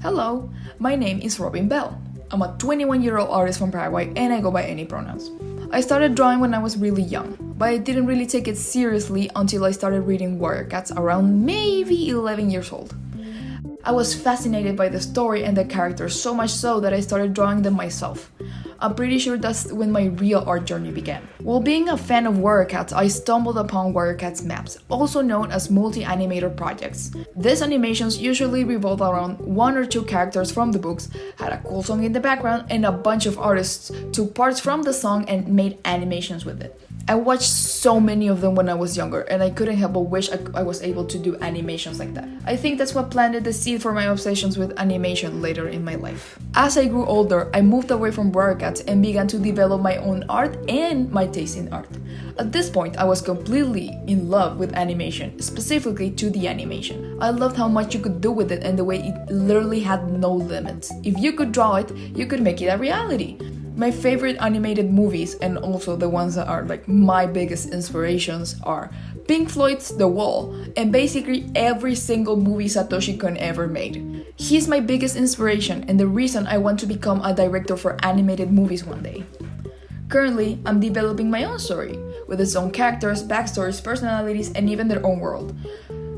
Hello, my name is Robin Bell. I'm a 21-year-old artist from Paraguay and I go by any pronouns. I started drawing when I was really young, but I didn't really take it seriously until I started reading Warrior Cats around maybe 11 years old. I was fascinated by the story and the characters, so much so that I started drawing them myself. I'm pretty sure that's when my real art journey began. While being a fan of Warrior Cats, I stumbled upon Warrior Cats maps, also known as multi-animator projects. These animations usually revolve around one or two characters from the books, had a cool song in the background, and a bunch of artists took parts from the song and made animations with it. I watched so many of them when I was younger, and I couldn't help but wish I was able to do animations like that. I think that's what planted the seed for my obsessions with animation later in my life. As I grew older, I moved away from Warrior Cats and began to develop my own art and my taste in art. At this point, I was completely in love with animation, specifically 2D animation. I loved how much you could do with it and the way it literally had no limits. If you could draw it, you could make it a reality. My favorite animated movies, and also the ones that are like my biggest inspirations, are Pink Floyd's The Wall and basically every single movie Satoshi Kon ever made. He's my biggest inspiration and the reason I want to become a director for animated movies one day. Currently, I'm developing my own story, with its own characters, backstories, personalities, and even their own world.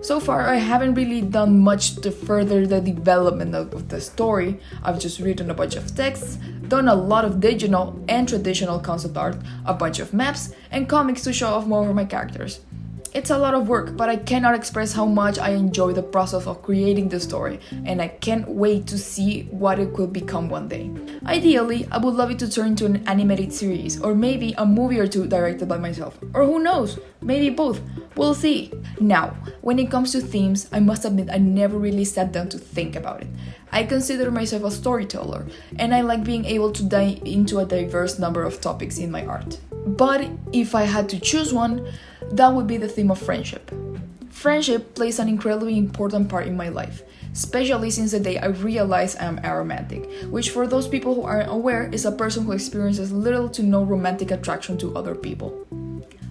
So far, I haven't really done much to further the development of the story. I've just written a bunch of texts, done a lot of digital and traditional concept art, a bunch of maps, and comics to show off more of my characters. It's a lot of work, but I cannot express how much I enjoy the process of creating the story, and I can't wait to see what it could become one day. Ideally, I would love it to turn into an animated series, or maybe a movie or two directed by myself. Or who knows, maybe both. We'll see. Now, when it comes to themes, I must admit I never really sat down to think about it. I consider myself a storyteller, and I like being able to dive into a diverse number of topics in my art. But if I had to choose one, that would be the theme of friendship. Friendship plays an incredibly important part in my life, especially since the day I realized I am aromantic, which for those people who aren't aware is a person who experiences little to no romantic attraction to other people.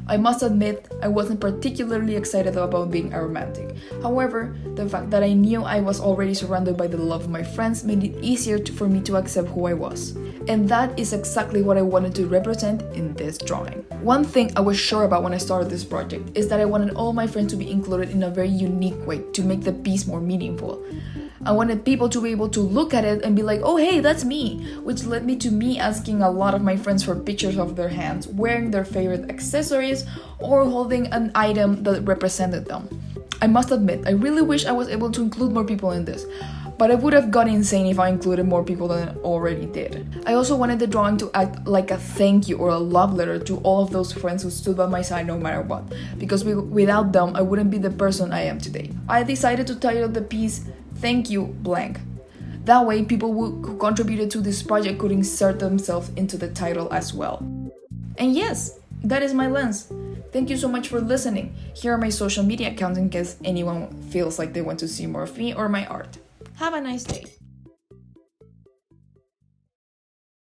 I must admit, I wasn't particularly excited about being aromantic. However, the fact that I knew I was already surrounded by the love of my friends made it easier for me to accept who I was. And that is exactly what I wanted to represent in this drawing. One thing I was sure about when I started this project is that I wanted all my friends to be included in a very unique way to make the piece more meaningful. I wanted people to be able to look at it and be like, oh hey, that's me, which led me to me asking a lot of my friends for pictures of their hands, wearing their favorite accessories, or holding an item that represented them. I must admit, I really wish I was able to include more people in this, but I would have gone insane if I included more people than I already did. I also wanted the drawing to act like a thank you or a love letter to all of those friends who stood by my side no matter what, because without them, I wouldn't be the person I am today. I decided to title the piece, Thank You, blank. That way, people who contributed to this project could insert themselves into the title as well. And yes, that is my lens. Thank you so much for listening. Here are my social media accounts in case anyone feels like they want to see more of me or my art. Have a nice day.